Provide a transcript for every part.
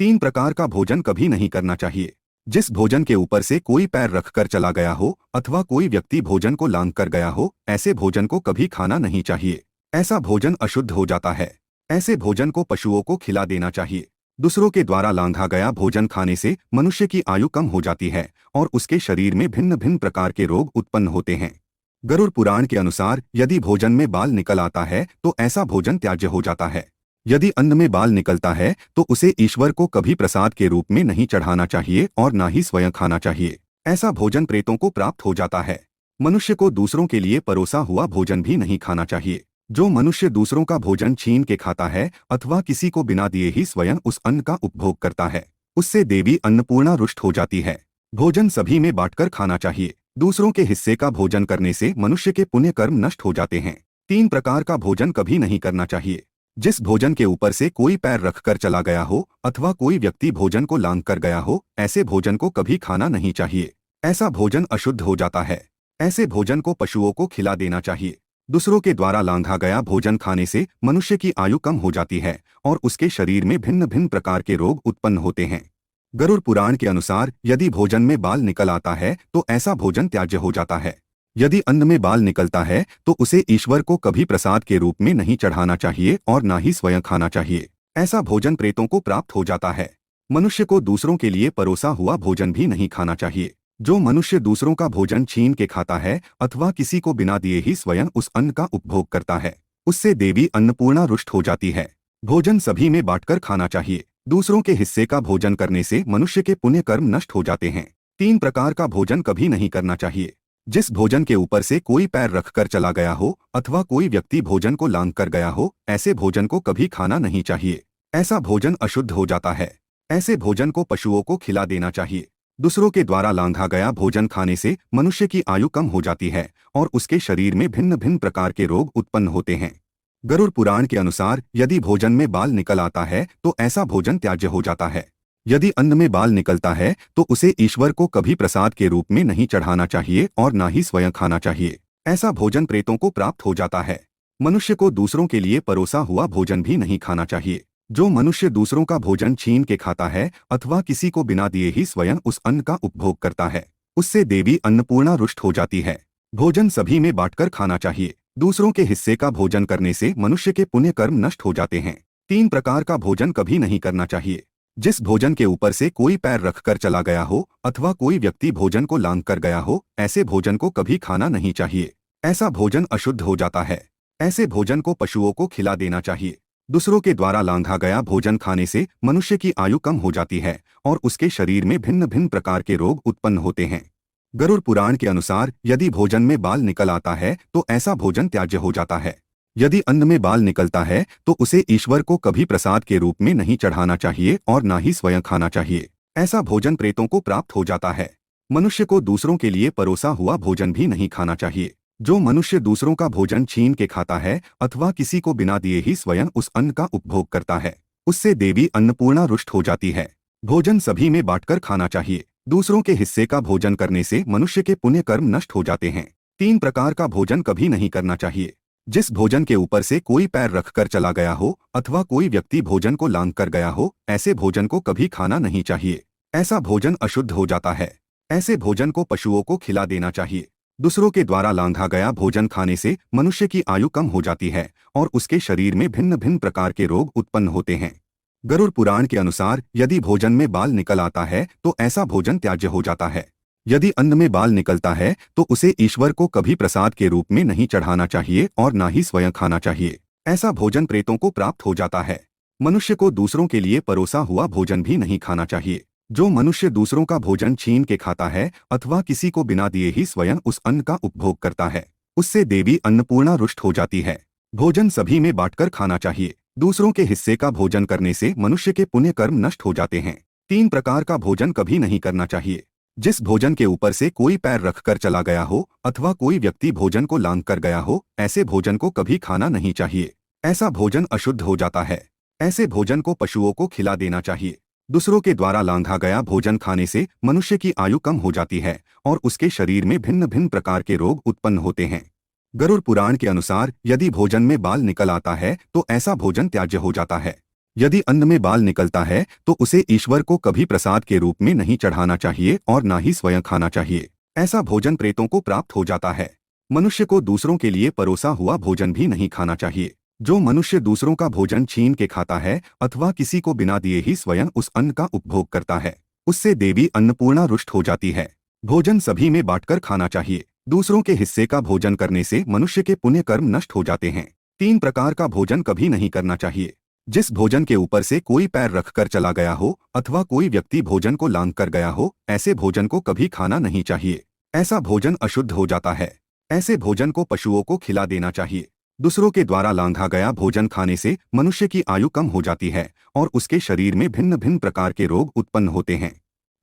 तीन प्रकार का भोजन कभी नहीं करना चाहिए। जिस भोजन के ऊपर से कोई पैर रखकर चला गया हो अथवा कोई व्यक्ति भोजन को लांघ कर गया हो, ऐसे भोजन को कभी खाना नहीं चाहिए। ऐसा भोजन अशुद्ध हो जाता है। ऐसे भोजन को पशुओं को खिला देना चाहिए। दूसरों के द्वारा लांघा गया भोजन खाने से मनुष्य की आयु कम हो जाती है और उसके शरीर में भिन्न भिन्न प्रकार के रोग उत्पन्न होते हैं। गरुड़ पुराण के अनुसार यदि भोजन में बाल निकल आता है तो ऐसा भोजन त्याज्य हो जाता है। यदि अन्न में बाल निकलता है तो उसे ईश्वर को कभी प्रसाद के रूप में नहीं चढ़ाना चाहिए और ना ही स्वयं खाना चाहिए। ऐसा भोजन प्रेतों को प्राप्त हो जाता है। मनुष्य को दूसरों के लिए परोसा हुआ भोजन भी नहीं खाना चाहिए। जो मनुष्य दूसरों का भोजन छीन के खाता है अथवा किसी को बिना दिए ही स्वयं उस अन्न का उपभोग करता है, उससे देवी अन्नपूर्णा रुष्ट हो जाती है। भोजन सभी में बांटकर खाना चाहिए। दूसरों के हिस्से का भोजन करने से मनुष्य के पुण्य कर्म नष्ट हो जाते हैं। तीन प्रकार का भोजन कभी नहीं करना चाहिए। जिस भोजन के ऊपर से कोई पैर रखकर चला गया हो अथवा कोई व्यक्ति भोजन को लांघ कर गया हो, ऐसे भोजन को कभी खाना नहीं चाहिए। ऐसा भोजन अशुद्ध हो जाता है। ऐसे भोजन को पशुओं को खिला देना चाहिए। दूसरों के द्वारा लांघा गया भोजन खाने से मनुष्य की आयु कम हो जाती है और उसके शरीर में भिन्न भिन्न प्रकार के रोग उत्पन्न होते हैं। गरुड़ पुराण के अनुसार यदि भोजन में बाल निकल आता है तो ऐसा भोजन त्याज्य हो जाता है। यदि अन्न में बाल निकलता है तो उसे ईश्वर को कभी प्रसाद के रूप में नहीं चढ़ाना चाहिए और ना ही स्वयं खाना चाहिए। ऐसा भोजन प्रेतों को प्राप्त हो जाता है। मनुष्य को दूसरों के लिए परोसा हुआ भोजन भी नहीं खाना चाहिए। जो मनुष्य दूसरों का भोजन छीन के खाता है अथवा किसी को बिना दिए ही स्वयं उस अन्न का उपभोग करता है, उससे देवी अन्नपूर्णा रुष्ट हो जाती है। भोजन सभी में बांटकर खाना चाहिए। दूसरों के हिस्से का भोजन करने से मनुष्य के पुण्य कर्म नष्ट हो जाते हैं। तीन प्रकार का भोजन कभी नहीं करना चाहिए। जिस भोजन के ऊपर से कोई पैर रखकर चला गया हो अथवा कोई व्यक्ति भोजन को लांघ कर गया हो, ऐसे भोजन को कभी खाना नहीं चाहिए। ऐसा भोजन अशुद्ध हो जाता है। ऐसे भोजन को पशुओं को खिला देना चाहिए। दूसरों के द्वारा लांघा गया भोजन खाने से मनुष्य की आयु कम हो जाती है और उसके शरीर में भिन्न भिन्न प्रकार के रोग उत्पन्न होते हैं। गरुड़ पुराण के अनुसार यदि भोजन में बाल निकल आता है तो ऐसा भोजन त्याज्य हो जाता है। यदि अन्न में बाल निकलता है तो उसे ईश्वर को कभी प्रसाद के रूप में नहीं चढ़ाना चाहिए और ना ही स्वयं खाना चाहिए। ऐसा भोजन प्रेतों को प्राप्त हो जाता है। मनुष्य को दूसरों के लिए परोसा हुआ भोजन भी नहीं खाना चाहिए। जो मनुष्य दूसरों का भोजन छीन के खाता है अथवा किसी को बिना दिए ही स्वयं उस अन्न का उपभोग करता है, उससे देवी अन्नपूर्णा रुष्ट हो जाती है। भोजन सभी में बांटकर खाना चाहिए। दूसरों के हिस्से का भोजन करने से मनुष्य के पुण्य कर्म नष्ट हो जाते हैं। तीन प्रकार का भोजन कभी नहीं करना चाहिए। जिस भोजन के ऊपर से कोई पैर रखकर चला गया हो अथवा कोई व्यक्ति भोजन को लांघ कर गया हो, ऐसे भोजन को कभी खाना नहीं चाहिए। ऐसा भोजन अशुद्ध हो जाता है। ऐसे भोजन को पशुओं को खिला देना चाहिए। दूसरों के द्वारा लांघा गया भोजन खाने से मनुष्य की आयु कम हो जाती है और उसके शरीर में भिन्न भिन्न प्रकार के रोग उत्पन्न होते हैं। गरुड़ पुराण के अनुसार यदि भोजन में बाल निकल आता है तो ऐसा भोजन त्याज्य हो जाता है। यदि अन्न में बाल निकलता है तो उसे ईश्वर को कभी प्रसाद के रूप में नहीं चढ़ाना चाहिए और ना ही स्वयं खाना चाहिए। ऐसा भोजन प्रेतों को प्राप्त हो जाता है। मनुष्य को दूसरों के लिए परोसा हुआ भोजन भी नहीं खाना चाहिए। जो मनुष्य दूसरों का भोजन छीन के खाता है अथवा किसी को बिना दिए ही स्वयं उस अन्न का उपभोग करता है, उससे देवी अन्नपूर्णा रुष्ट हो जाती है। भोजन सभी में बांटकर खाना चाहिए। दूसरों के हिस्से का भोजन करने से मनुष्य के पुण्य कर्म नष्ट हो जाते हैं। तीन प्रकार का भोजन कभी नहीं करना चाहिए। जिस भोजन के ऊपर से कोई पैर रखकर चला गया हो अथवा कोई व्यक्ति भोजन को लांघ कर गया हो, ऐसे भोजन को कभी खाना नहीं चाहिए। ऐसा भोजन अशुद्ध हो जाता है। ऐसे भोजन को पशुओं को खिला देना चाहिए। दूसरों के द्वारा लांघा गया भोजन खाने से मनुष्य की आयु कम हो जाती है और उसके शरीर में भिन्न भिन्न प्रकार के रोग उत्पन्न होते हैं। गरुड़ पुराण के अनुसार यदि भोजन में बाल निकल आता है तो ऐसा भोजन त्याज्य हो जाता है। यदि अन्न में बाल निकलता है तो उसे ईश्वर को कभी प्रसाद के रूप में नहीं चढ़ाना चाहिए और ना ही स्वयं खाना चाहिए। ऐसा भोजन प्रेतों को प्राप्त हो जाता है। मनुष्य को दूसरों के लिए परोसा हुआ भोजन भी नहीं खाना चाहिए। जो मनुष्य दूसरों का भोजन छीन के खाता है अथवा किसी को बिना दिए ही स्वयं उस अन्न का उपभोग करता है, उससे देवी अन्नपूर्णा रुष्ट हो जाती है। भोजन सभी में बांटकर खाना चाहिए। दूसरों के हिस्से का भोजन करने से मनुष्य के पुण्य कर्म नष्ट हो जाते हैं। तीन प्रकार का भोजन कभी नहीं करना चाहिए। जिस भोजन के ऊपर से कोई पैर रखकर चला गया हो अथवा कोई व्यक्ति भोजन को लांघ कर गया हो, ऐसे भोजन को कभी खाना नहीं चाहिए। ऐसा भोजन अशुद्ध हो जाता है। ऐसे भोजन को पशुओं को खिला देना चाहिए। दूसरों के द्वारा लांघा गया भोजन खाने से मनुष्य की आयु कम हो जाती है और उसके शरीर में भिन्न भिन्न प्रकार के रोग उत्पन्न होते हैं। गरुड़ पुराण के अनुसार यदि भोजन में बाल निकल आता है तो ऐसा भोजन त्याज्य हो जाता है। यदि अन्न में बाल निकलता है तो उसे ईश्वर को कभी प्रसाद के रूप में नहीं चढ़ाना चाहिए और ना ही स्वयं खाना चाहिए। ऐसा भोजन प्रेतों को प्राप्त हो जाता है। मनुष्य को दूसरों के लिए परोसा हुआ भोजन भी नहीं खाना चाहिए। जो मनुष्य दूसरों का भोजन छीन के खाता है अथवा किसी को बिना दिए ही स्वयं उस अन्न का उपभोग करता है, उससे देवी अन्नपूर्णा रुष्ट हो जाती है। भोजन सभी में बांटकर खाना चाहिए। दूसरों के हिस्से का भोजन करने से मनुष्य के पुण्य कर्म नष्ट हो जाते हैं। 3 प्रकार का भोजन कभी नहीं करना चाहिए। जिस भोजन के ऊपर से कोई पैर रखकर चला गया हो अथवा कोई व्यक्ति भोजन को लांघ कर गया हो, ऐसे भोजन को कभी खाना नहीं चाहिए। ऐसा भोजन अशुद्ध हो जाता है। ऐसे भोजन को पशुओं को खिला देना चाहिए। दूसरों के द्वारा लांघा गया भोजन खाने से मनुष्य की आयु कम हो जाती है और उसके शरीर में भिन्न भिन्न प्रकार के रोग उत्पन्न होते हैं।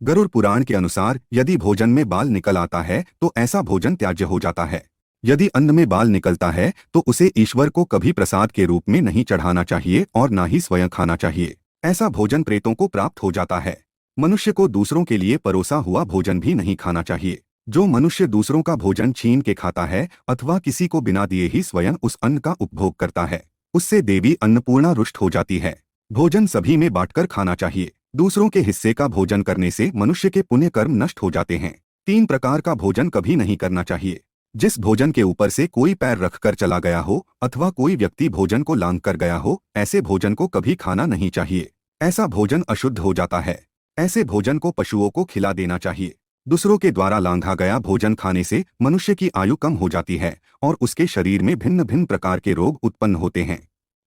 गरुड़ पुराण के अनुसार यदि भोजन में बाल निकल आता है तो ऐसा भोजन त्याज्य हो जाता है। यदि अन्न में बाल निकलता है तो उसे ईश्वर को कभी प्रसाद के रूप में नहीं चढ़ाना चाहिए और ना ही स्वयं खाना चाहिए। ऐसा भोजन प्रेतों को प्राप्त हो जाता है। मनुष्य को दूसरों के लिए परोसा हुआ भोजन भी नहीं खाना चाहिए। जो मनुष्य दूसरों का भोजन छीन के खाता है अथवा किसी को बिना दिए ही स्वयं उस अन्न का उपभोग करता है, उससे देवी अन्नपूर्णा रुष्ट हो जाती है। भोजन सभी में बांटकर खाना चाहिए। दूसरों के हिस्से का भोजन करने से मनुष्य के पुण्य कर्म नष्ट हो जाते हैं। 3 प्रकार का भोजन कभी नहीं करना चाहिए। जिस भोजन के ऊपर से कोई पैर रखकर चला गया हो अथवा कोई व्यक्ति भोजन को लांघ कर गया हो, ऐसे भोजन को कभी खाना नहीं चाहिए। ऐसा भोजन अशुद्ध हो जाता है। ऐसे भोजन को पशुओं को खिला देना चाहिए। दूसरों के द्वारा लांघा गया भोजन खाने से मनुष्य की आयु कम हो जाती है और उसके शरीर में भिन्न भिन्न प्रकार के रोग उत्पन्न होते हैं।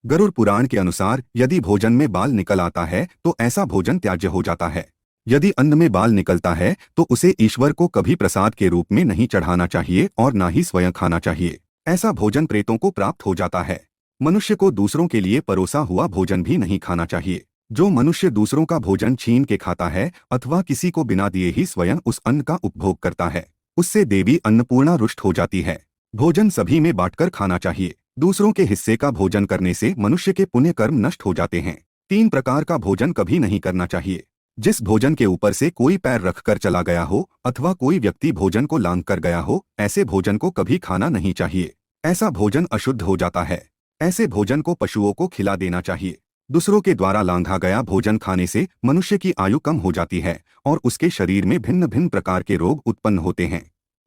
गरुड़ पुराण के अनुसार यदि भोजन में बाल निकल आता है तो ऐसा भोजन त्याज्य हो जाता है। यदि अन्न में बाल निकलता है तो उसे ईश्वर को कभी प्रसाद के रूप में नहीं चढ़ाना चाहिए और ना ही स्वयं खाना चाहिए। ऐसा भोजन प्रेतों को प्राप्त हो जाता है। मनुष्य को दूसरों के लिए परोसा हुआ भोजन भी नहीं खाना चाहिए। जो मनुष्य दूसरों का भोजन छीन के खाता है अथवा किसी को बिना दिए ही स्वयं उस अन्न का उपभोग करता है, उससे देवी अन्नपूर्णा रुष्ट हो जाती है। भोजन सभी में बांटकर खाना चाहिए। दूसरों के हिस्से का भोजन करने से मनुष्य के पुण्य कर्म नष्ट हो जाते हैं। 3 प्रकार का भोजन कभी नहीं करना चाहिए। जिस भोजन के ऊपर से कोई पैर रखकर चला गया हो अथवा कोई व्यक्ति भोजन को लांघ कर गया हो, ऐसे भोजन को कभी खाना नहीं चाहिए। ऐसा भोजन अशुद्ध हो जाता है। ऐसे भोजन को पशुओं को खिला देना चाहिए। दूसरों के द्वारा लांघा गया भोजन खाने से मनुष्य की आयु कम हो जाती है और उसके शरीर में भिन्न भिन्न प्रकार के रोग उत्पन्न होते हैं।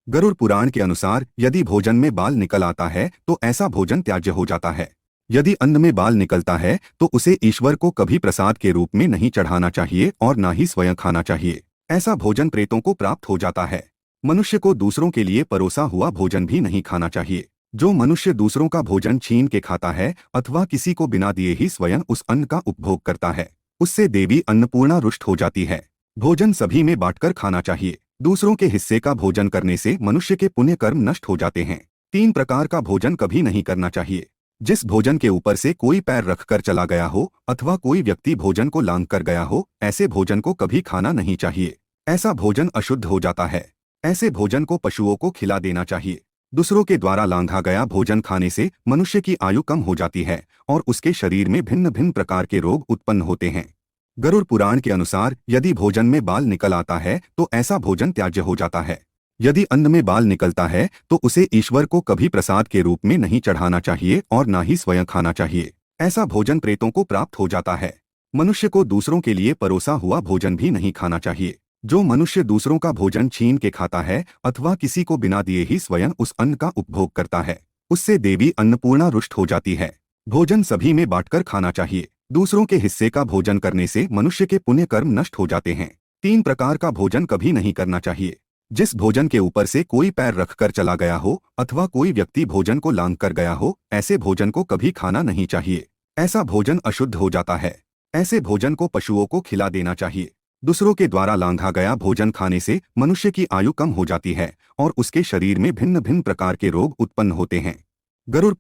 गरुड़ पुराण के अनुसार यदि भोजन में बाल निकल आता है तो ऐसा भोजन त्याज्य हो जाता है। यदि अन्न में बाल निकलता है तो उसे ईश्वर को कभी प्रसाद के रूप में नहीं चढ़ाना चाहिए और ना ही स्वयं खाना चाहिए। ऐसा भोजन प्रेतों को प्राप्त हो जाता है। मनुष्य को दूसरों के लिए परोसा हुआ भोजन भी नहीं खाना चाहिए। जो मनुष्य दूसरों का भोजन छीन के खाता है अथवा किसी को बिना दिए ही स्वयं उस अन्न का उपभोग करता है, उससे देवी अन्नपूर्णा रुष्ट हो जाती है। भोजन सभी में बांटकर खाना चाहिए। दूसरों के हिस्से का भोजन करने से मनुष्य के पुण्य कर्म नष्ट हो जाते हैं। 3 प्रकार का भोजन कभी नहीं करना चाहिए। जिस भोजन के ऊपर से कोई पैर रखकर चला गया हो अथवा कोई व्यक्ति भोजन को लांघ कर गया हो, ऐसे भोजन को कभी खाना नहीं चाहिए। ऐसा भोजन अशुद्ध हो जाता है। ऐसे भोजन को पशुओं को खिला देना चाहिए। दूसरों के द्वारा लांघा गया भोजन खाने से मनुष्य की आयु कम हो जाती है और उसके शरीर में भिन्न भिन्न प्रकार के रोग उत्पन्न होते हैं। गरुड़ पुराण के अनुसार यदि भोजन में बाल निकल आता है तो ऐसा भोजन त्याज्य हो जाता है। यदि अन्न में बाल निकलता है तो उसे ईश्वर को कभी प्रसाद के रूप में नहीं चढ़ाना चाहिए और ना ही स्वयं खाना चाहिए। ऐसा भोजन प्रेतों को प्राप्त हो जाता है। मनुष्य को दूसरों के लिए परोसा हुआ भोजन भी नहीं खाना चाहिए। जो मनुष्य दूसरों का भोजन छीन के खाता है अथवा किसी को बिना दिए ही स्वयं उस अन्न का उपभोग करता है, उससे देवी अन्नपूर्णा रुष्ट हो जाती है। भोजन सभी में बांटकर खाना चाहिए। दूसरों के हिस्से का भोजन करने से मनुष्य के पुण्य कर्म नष्ट हो जाते हैं। 3 प्रकार का भोजन कभी नहीं करना चाहिए। जिस भोजन के ऊपर से कोई पैर रखकर चला गया हो अथवा कोई व्यक्ति भोजन को लांघ कर गया हो, ऐसे भोजन को कभी खाना नहीं चाहिए। ऐसा भोजन अशुद्ध हो जाता है। ऐसे भोजन को पशुओं को खिला देना चाहिए। दूसरों के द्वारा लांघा गया भोजन खाने से मनुष्य की आयु कम हो जाती है और उसके शरीर में भिन्न भिन्न प्रकार के रोग उत्पन्न होते हैं। गरुड़